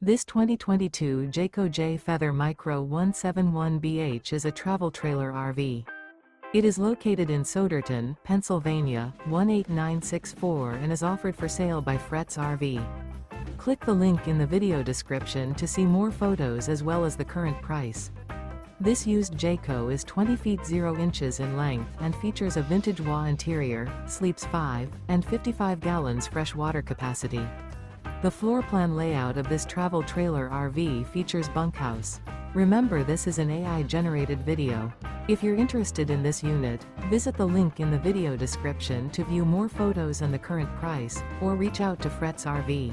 This 2022 Jayco J Feather Micro 171BH is a travel trailer RV. It is located in Souderton, Pennsylvania, 18964 and is offered for sale by Fretz RV. Click the link in the video description to see more photos as well as the current price. This used Jayco is 20 feet 0 inches in length and features a vintage WA interior, sleeps 5, and 55 gallons fresh water capacity. The floor plan layout of this travel trailer RV features bunkhouse. Remember, this is an AI-generated video. If you're interested in this unit, visit the link in the video description to view more photos and the current price, or reach out to Fretz RV.